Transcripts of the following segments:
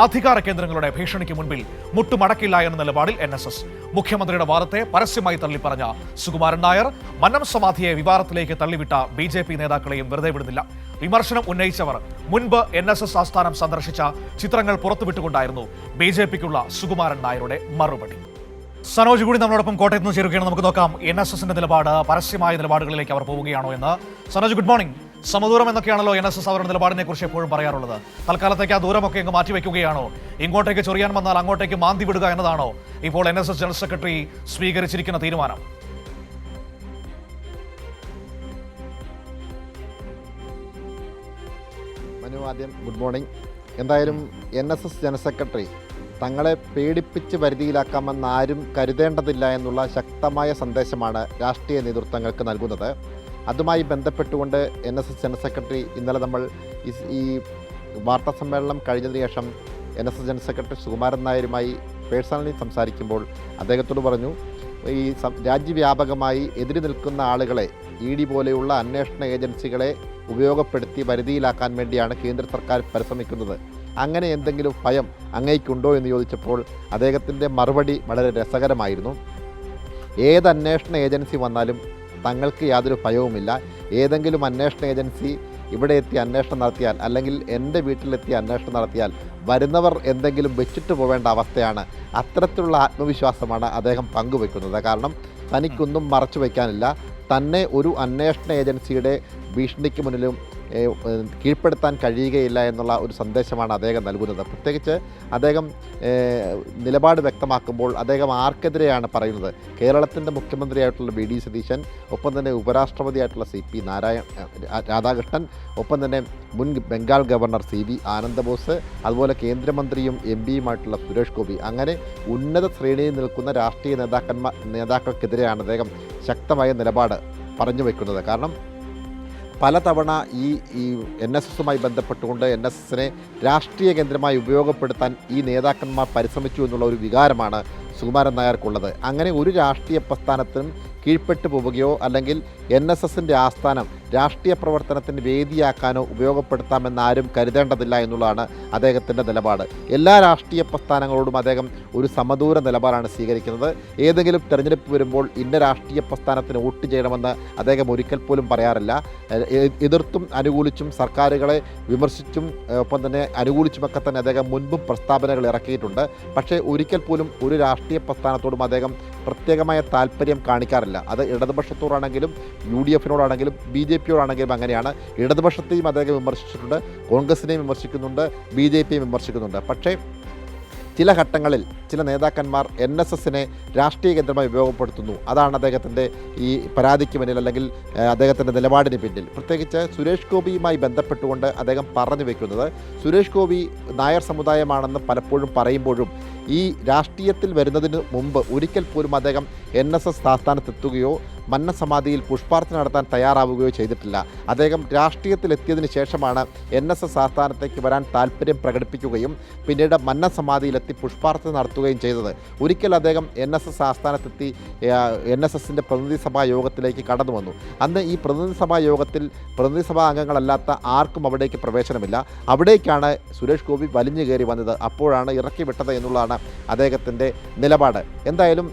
അധികാര കേന്ദ്രങ്ങളുടെ ഭീഷണിക്ക് മുൻപിൽ മുട്ടുമടക്കില്ല എന്ന നിലപാടിൽ NSS. മുഖ്യമന്ത്രിയുടെ വാദത്തെ പരസ്യമായി തള്ളിപ്പറഞ്ഞ സുകുമാരൻ നായർ മന്നം സമാധിയെ വിവാദത്തിലേക്ക് തള്ളിവിട്ട BJP നേതാക്കളെയും വെറുതെ വിടുന്നില്ല. വിമർശനം ഉന്നയിച്ചവർ മുൻപ് NSS ആസ്ഥാനം സന്ദർശിച്ച ചിത്രങ്ങൾ പുറത്തുവിട്ടുകൊണ്ടായിരുന്നു BJPക്കുള്ള സുകുമാരൻ നായരുടെ മറുപടി. സനോജ് കൂടി നമ്മളോടൊപ്പം കോട്ടയത്ത് നിന്ന് ചേരുകയാണ്. നമുക്ക് നോക്കാം NSSന്റെ നിലപാട്, പരസ്യമായ നിലപാടുകളിലേക്ക് അവർ പോവുകയാണോ എന്ന്. Sanoj, good morning. സമദൂരം എന്നൊക്കെയാണല്ലോ NSS അവരുടെ നിലപാടിനെ കുറിച്ച് എപ്പോഴും പറയാറുള്ളത്. തൽക്കാലത്തേക്ക് ആ ദൂരമൊക്കെ അങ്ങ് മാറ്റിവെക്കുകയാണോ? ഇങ്ങോട്ടേക്ക് ചൊറിയാൻ വന്നാൽ അങ്ങോട്ടേക്ക് മാന്തി വിടുക എന്നതാണോ ഇപ്പോൾ NSS ജനറൽ സെക്രട്ടറി സ്വീകരിച്ചിരിക്കുന്ന തീരുമാനം? മനു, ആദ്യം ഗുഡ് മോർണിംഗ്. എന്തായാലും NSS ജനറൽ സെക്രട്ടറി തങ്ങളെ പേടിപ്പിച്ച് വരുതിയിലാക്കാമെന്ന് ആരും കരുതേണ്ടതില്ല എന്നുള്ള ശക്തമായ സന്ദേശമാണ് രാഷ്ട്രീയ നേതൃത്വങ്ങൾക്ക് നൽകുന്നത്. അതുമായി ബന്ധപ്പെട്ടുകൊണ്ട് NSS ജനറൽ സെക്രട്ടറി ഇന്നലെ നമ്മൾ ഈ വാർത്താ സമ്മേളനം കഴിഞ്ഞതിന് ശേഷം NSS ജനറൽ സെക്രട്ടറി സുകുമാരൻ നായരുമായി പേഴ്സണലി സംസാരിക്കുമ്പോൾ അദ്ദേഹത്തോട് പറഞ്ഞു, ഈ രാജ്യവ്യാപകമായി എതിര് നിൽക്കുന്ന ആളുകളെ ED പോലെയുള്ള അന്വേഷണ ഏജൻസികളെ ഉപയോഗപ്പെടുത്തി വരുതിയിലാക്കാൻ വേണ്ടിയാണ് കേന്ദ്ര സർക്കാർ പരിശ്രമിക്കുന്നത്. അങ്ങനെ എന്തെങ്കിലും ഭയം അങ്ങേക്കുണ്ടോ എന്ന് ചോദിച്ചപ്പോൾ അദ്ദേഹത്തിൻ്റെ മറുപടി വളരെ രസകരമായിരുന്നു. ഏത് അന്വേഷണ ഏജൻസി വന്നാലും തങ്ങൾക്ക് യാതൊരു ഭയവുമില്ല. ഏതെങ്കിലും അന്വേഷണ ഏജൻസി ഇവിടെ എത്തി അന്വേഷണം നടത്തിയാൽ, അല്ലെങ്കിൽ എൻ്റെ വീട്ടിലെത്തി അന്വേഷണം നടത്തിയാൽ വരുന്നവർ എന്തെങ്കിലും വെച്ചിട്ട് പോവേണ്ട അവസ്ഥയാണ്. അത്തരത്തിലുള്ള ആത്മവിശ്വാസമാണ് അദ്ദേഹം പങ്കുവെക്കുന്നത്. കാരണം തനിക്കൊന്നും മറച്ചു വയ്ക്കാനില്ല. തന്നെ ഒരു അന്വേഷണ ഏജൻസിയുടെ ഭീഷണിക്ക് മുന്നിലും കീഴ്പ്പെടുത്താൻ കഴിയുകയില്ല എന്നുള്ള ഒരു സന്ദേശമാണ് അദ്ദേഹം നൽകുന്നത്. പ്രത്യേകിച്ച് അദ്ദേഹം നിലപാട് വ്യക്തമാക്കുമ്പോൾ അദ്ദേഹം ആർക്കെതിരെയാണ് പറയുന്നത്? കേരളത്തിൻ്റെ മുഖ്യമന്ത്രിയായിട്ടുള്ള VD സതീശൻ, ഒപ്പം തന്നെ ഉപരാഷ്ട്രപതിയായിട്ടുള്ള CP രാധാകൃഷ്ണൻ, ഒപ്പം തന്നെ മുൻ ബംഗാൾ ഗവർണർ CV ആനന്ദബോസ്, അതുപോലെ കേന്ദ്രമന്ത്രിയും MP-യുമായിട്ടുള്ള സുരേഷ് ഗോപി, അങ്ങനെ ഉന്നത ശ്രേണിയിൽ നിൽക്കുന്ന രാഷ്ട്രീയ നേതാക്കൾക്കെതിരെയാണ് അദ്ദേഹം ശക്തമായ നിലപാട് പറഞ്ഞു വയ്ക്കുന്നത്. കാരണം പലതവണ ഈ NSSുമായി ബന്ധപ്പെട്ടുകൊണ്ട് NSSനെ രാഷ്ട്രീയ കേന്ദ്രമായി ഉപയോഗപ്പെടുത്താൻ ഈ നേതാക്കന്മാർ പരിശ്രമിച്ചു എന്നുള്ള ഒരു വികാരമാണ് സുകുമാരൻ നായർക്കുള്ളത്. അങ്ങനെ ഒരു രാഷ്ട്രീയ പ്രസ്ഥാനത്തിനും കീഴ്പ്പെട്ടു പോവുകയോ അല്ലെങ്കിൽ NSSൻ്റെ ആസ്ഥാനം രാഷ്ട്രീയ പ്രവർത്തനത്തിന് വേദിയാക്കാനോ ഉപയോഗപ്പെടുത്താമെന്ന് ആരും കരുതേണ്ടതില്ല എന്നുള്ളതാണ് അദ്ദേഹത്തിൻ്റെ നിലപാട്. എല്ലാ രാഷ്ട്രീയ പ്രസ്ഥാനങ്ങളോടും അദ്ദേഹം ഒരു സമദൂര നിലപാടാണ് സ്വീകരിക്കുന്നത്. ഏതെങ്കിലും തെരഞ്ഞെടുപ്പ് വരുമ്പോൾ ഇന്ന രാഷ്ട്രീയ പ്രസ്ഥാനത്തിന് വോട്ട് ചെയ്യണമെന്ന് അദ്ദേഹം ഒരിക്കൽ പോലും പറയാറില്ല. എതിർത്തും അനുകൂലിച്ചും സർക്കാരുകളെ വിമർശിച്ചും ഒപ്പം തന്നെ അനുകൂലിച്ചുമൊക്കെ തന്നെ അദ്ദേഹം മുൻപും പ്രസ്താവനകൾ ഇറക്കിയിട്ടുണ്ട്. പക്ഷേ ഒരിക്കൽ പോലും ഒരു രാഷ്ട്രീയ പ്രസ്ഥാനത്തോടും അദ്ദേഹം പ്രത്യേകമായ താല്പര്യം കാണിക്കാറില്ല. അത് ഇടതുപക്ഷത്തോടാണെങ്കിലും UDFിനോടാണെങ്കിലും BJPയോടാണെങ്കിലും അങ്ങനെയാണ്. ഇടതുപക്ഷത്തെയും അദ്ദേഹം വിമർശിച്ചിട്ടുണ്ട്, കോൺഗ്രസിനെയും വിമർശിക്കുന്നുണ്ട്, BJPയും വിമർശിക്കുന്നുണ്ട്. പക്ഷേ ചില ഘട്ടങ്ങളിൽ ചില നേതാക്കന്മാർ NSSനെ രാഷ്ട്രീയ കേന്ദ്രമായി ഉപയോഗപ്പെടുത്തുന്നു. അതാണ് അദ്ദേഹത്തിൻ്റെ ഈ പരാതിക്ക് പിന്നിൽ, അല്ലെങ്കിൽ അദ്ദേഹത്തിൻ്റെ നിലപാടിന് പിന്നിൽ. പ്രത്യേകിച്ച് സുരേഷ് ഗോപിയുമായി ബന്ധപ്പെട്ടുകൊണ്ട് അദ്ദേഹം പറഞ്ഞു വയ്ക്കുന്നത്, സുരേഷ് ഗോപി നായർ സമുദായമാണെന്ന് പലപ്പോഴും പറയുമ്പോഴും ഈ രാഷ്ട്രീയത്തിൽ വരുന്നതിന് മുമ്പ് ഒരിക്കൽ പോലും അദ്ദേഹം NSS ആസ്ഥാനത്തെത്തുകയോ മന്നം സമാധിയിൽ പുഷ്പാർച്ചന നടത്താൻ തയ്യാറാവുകയോ ചെയ്തിട്ടില്ല. അദ്ദേഹം രാഷ്ട്രീയത്തിലെത്തിയതിന് ശേഷമാണ് NSS ആസ്ഥാനത്തേക്ക് വരാൻ താല്പര്യം പ്രകടിപ്പിക്കുകയും പിന്നീട് മന്നം സമാധിയിലെത്തി പുഷ്പാർച്ചന നടത്തുകയും ചെയ്തത്. ഒരിക്കൽ അദ്ദേഹം NSS ആസ്ഥാനത്തെത്തി NSSൻ്റെ പ്രതിനിധി സഭാ യോഗത്തിലേക്ക് കടന്നു വന്നു. അന്ന് ഈ പ്രതിനിധി സഭാ യോഗത്തിൽ പ്രതിനിധി സഭാ അംഗങ്ങളല്ലാത്ത ആർക്കും അവിടേക്ക് പ്രവേശനമില്ല. അവിടേക്കാണ് സുരേഷ് ഗോപി വലിഞ്ഞു കയറി വന്നത്. അപ്പോഴാണ് ഇറക്കി വിട്ടത് എന്നുള്ളതാണ് അദ്ദേഹത്തിൻ്റെ നിലപാട്. എന്തായാലും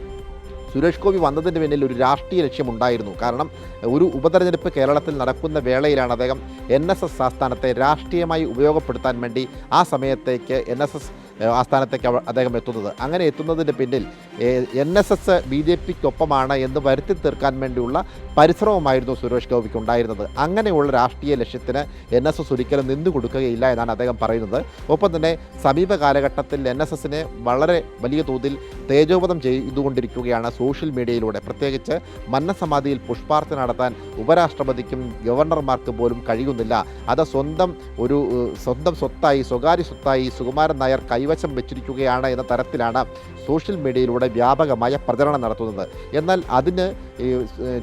സുരേഷ് ഗോപി വന്നതിന് പിന്നിൽ ഒരു രാഷ്ട്രീയ ലക്ഷ്യമുണ്ടായിരുന്നു. കാരണം ഒരു ഉപതെരഞ്ഞെടുപ്പ് കേരളത്തിൽ നടക്കുന്ന വേളയിലാണ് അദ്ദേഹം NSS ആസ്ഥാനത്തെ രാഷ്ട്രീയമായി ഉപയോഗപ്പെടുത്താൻ വേണ്ടി ആ സമയത്തേക്ക് NSS ആസ്ഥാനത്തേക്ക് അദ്ദേഹം എത്തുന്നത്. അങ്ങനെ എത്തുന്നതിന് പിന്നിൽ NSS BJPക്കൊപ്പമാണ് എന്ന് വരുത്തി തീർക്കാൻ വേണ്ടിയുള്ള പരിശ്രമമായിരുന്നു സുരേഷ് ഗോപിക്ക് ഉണ്ടായിരുന്നത്. അങ്ങനെയുള്ള രാഷ്ട്രീയ ലക്ഷ്യത്തിന് NSS ഒരിക്കലും നിന്നു കൊടുക്കുകയില്ല എന്നാണ് അദ്ദേഹം പറയുന്നത്. ഒപ്പം തന്നെ സമീപ കാലഘട്ടത്തിൽ NSSനെ വളരെ വലിയ തോതിൽ തേജോവധം ചെയ്തുകൊണ്ടിരിക്കുകയാണ് സോഷ്യൽ മീഡിയയിലൂടെ. പ്രത്യേകിച്ച് മന്നം സമാധിയിൽ പുഷ്പാർച്ചന നടത്താൻ ഉപരാഷ്ട്രപതിക്കും ഗവർണർമാർക്കും പോലും കഴിയുന്നില്ല. അത് സ്വന്തം സ്വത്തായി, സ്വകാര്യ സ്വത്തായി സുകുമാരൻ നായർ കൈവശം വെച്ചിരിക്കുകയാണ് എന്ന തരത്തിലാണ് സോഷ്യൽ മീഡിയയിലൂടെ വ്യാപകമായ പ്രചരണം നടത്തുന്നത്. എന്നാൽ അതിന്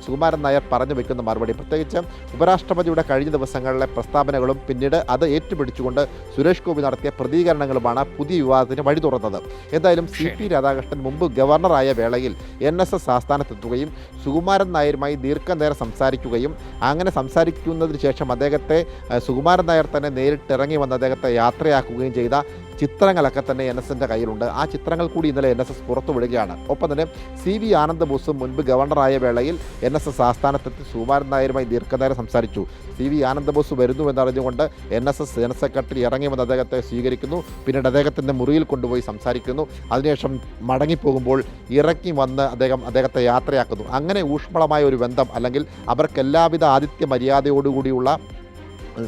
സുകുമാരൻ നായർ പറഞ്ഞു വയ്ക്കുന്ന മറുപടി, പ്രത്യേകിച്ച് ഉപരാഷ്ട്രപതിയുടെ കഴിഞ്ഞ ദിവസങ്ങളിലെ പ്രസ്താവനകളും പിന്നീട് അത് ഏറ്റുപിടിച്ചുകൊണ്ട് സുരേഷ് ഗോപി നടത്തിയ പ്രതികരണങ്ങളുമാണ് പുതിയ വിവാദത്തിന് വഴി തുറന്നത്. എന്തായാലും CP രാധാകൃഷ്ണൻ മുമ്പ് ഗവർണറായ വേളയിൽ NSS ആസ്ഥാനത്തെത്തുകയും സുകുമാരൻ നായരുമായി ദീർഘനേരം സംസാരിക്കുകയും അങ്ങനെ സംസാരിക്കുന്നതിന് ശേഷം അദ്ദേഹത്തെ സുകുമാരൻ നായർ തന്നെ നേരിട്ടിറങ്ങി വന്ന് അദ്ദേഹത്തെ യാത്രയാക്കുകയും ചെയ്ത ചിത്രങ്ങളൊക്കെ തന്നെ NSSന്റെ കയ്യിലുണ്ട്. ആ ചിത്രങ്ങൾ കൂടി ഇന്നലെ NSS പുറത്തുവിടുകയാണ്. ഒപ്പം തന്നെ CV ആനന്ദബോസും മുൻപ് ഗവർണറായ വേളയിൽ NSS ആസ്ഥാനത്തെത്തി സുകുമാരൻ നായരുമായി ദീർഘനേരം സംസാരിച്ചു. CV Ananda Bose വരുന്നുവെന്നറിഞ്ഞുകൊണ്ട് NSS general secretary ഇറങ്ങി വന്ന് അദ്ദേഹത്തെ സ്വീകരിക്കുന്നു. പിന്നീട് അദ്ദേഹത്തിൻ്റെ മുറിയിൽ കൊണ്ടുപോയി സംസാരിക്കുന്നു. അതിനുശേഷം മടങ്ങിപ്പോകുമ്പോൾ ഇറക്കി വന്ന് അദ്ദേഹത്തെ യാത്രയാക്കുന്നു. അങ്ങനെ ഊഷ്മളമായ ഒരു ബന്ധം, അല്ലെങ്കിൽ അവർക്ക് എല്ലാവിധ ആതിഥ്യ മര്യാദയോടുകൂടിയുള്ള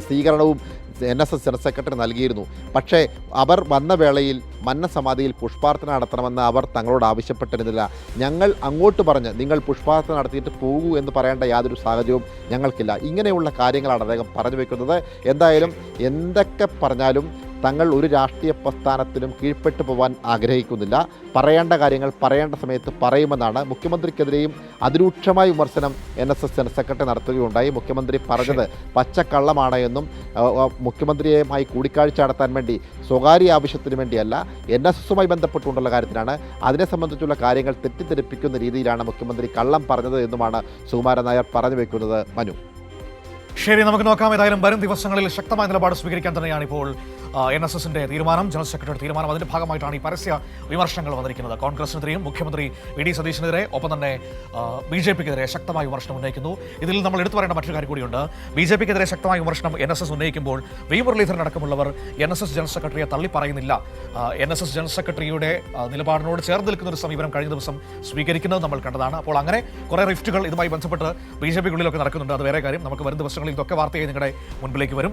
സ്വീകരണവും NSS ജനറൽ സെക്രട്ടറി നൽകിയിരുന്നു. പക്ഷേ അവർ വന്ന വേളയിൽ മന്നസമാധിയിൽ പുഷ്പാർച്ചന നടത്തണമെന്ന് അവർ തങ്ങളോട് ആവശ്യപ്പെട്ടിരുന്നില്ല. ഞങ്ങൾ അങ്ങോട്ട് പറഞ്ഞ് നിങ്ങൾ പുഷ്പാർച്ചന നടത്തിയിട്ട് പോകൂ എന്ന് പറയേണ്ട യാതൊരു സാഹചര്യവും ഞങ്ങൾക്കില്ല. ഇങ്ങനെയുള്ള കാര്യങ്ങളാണ് അദ്ദേഹം പറഞ്ഞു വയ്ക്കുന്നത്. എന്തായാലും എന്തൊക്കെ പറഞ്ഞാലും തങ്ങൾ ഒരു രാഷ്ട്രീയ പ്രസ്ഥാനത്തിനും കീഴ്പ്പെട്ടു പോകാൻ ആഗ്രഹിക്കുന്നില്ല. പറയേണ്ട കാര്യങ്ങൾ പറയേണ്ട സമയത്ത് പറയുമെന്നാണ്. മുഖ്യമന്ത്രിക്കെതിരെയും അതിരൂക്ഷമായ വിമർശനം NSS ജനറൽ സെക്രട്ടറി നടത്തുകയുണ്ടായി. മുഖ്യമന്ത്രി പറഞ്ഞത് പച്ചക്കള്ളമാണ് എന്നും മുഖ്യമന്ത്രിയുമായി കൂടിക്കാഴ്ച നടത്താൻ വേണ്ടി സ്വകാര്യ ആവശ്യത്തിന് വേണ്ടിയല്ല, NSSുമായി ബന്ധപ്പെട്ടുകൊണ്ടുള്ള കാര്യത്തിലാണ്. അതിനെ സംബന്ധിച്ചുള്ള കാര്യങ്ങൾ തെറ്റിദ്ധരിപ്പിക്കുന്ന രീതിയിലാണ് മുഖ്യമന്ത്രി കള്ളം പറഞ്ഞത് എന്നുമാണ് സുകുമാരൻ നായർ പറഞ്ഞു വയ്ക്കുന്നത്. മനു, ശരി, നമുക്ക് നോക്കാം. ഏതായാലും വരും ദിവസങ്ങളിൽ ശക്തമായ നിലപാട് സ്വീകരിക്കാൻ തന്നെയാണ് ഇപ്പോൾ NSSന്റെ തീരുമാനം, ജനറൽ സെക്രട്ടറിയുടെ തീരുമാനം. അതിന്റെ ഭാഗമായിട്ടാണ് ഈ പരസ്യ വിമർശനങ്ങൾ വന്നിരിക്കുന്നത്. കോൺഗ്രസിനെതിരെയും മുഖ്യമന്ത്രി VD സതീശനെതിരെ, ഒപ്പം തന്നെ BJPക്കെതിരെ ശക്തമായ വിമർശനം ഉന്നയിക്കുന്നു. ഇതിൽ നമ്മൾ എടുത്തു പറയേണ്ട മറ്റൊരു കാര്യം കൂടിയുണ്ട്. BJPക്കെതിരെ ശക്തമായ വിമർശനം NSS ഉന്നയിക്കുമ്പോൾ V മുരളീധരൻ അടക്കമുള്ളവർ NSS ജനറൽ സെക്രട്ടറിയെ തള്ളി പറയുന്നില്ല. NSS ജനറൽ സെക്രട്ടറിയുടെ നിലപാടിനോട് ചേർന്ന് നിൽക്കുന്ന ഒരു സമീപനം കഴിഞ്ഞ ദിവസം സ്വീകരിക്കുന്നത് നമ്മൾ കണ്ടതാണ്. അപ്പോൾ അങ്ങനെ കുറേ റിഫ്റ്റുകൾ ഇതുമായി ബന്ധപ്പെട്ട് BJPക്കുള്ളിലൊക്കെ നടക്കുന്നുണ്ട്. അത് വേറെ കാര്യം. നമുക്ക് വരും ദിവസങ്ങളിൽ ഇതൊക്കെ വാർത്തയായി നിങ്ങളുടെ മുൻപിലേക്ക് വരും.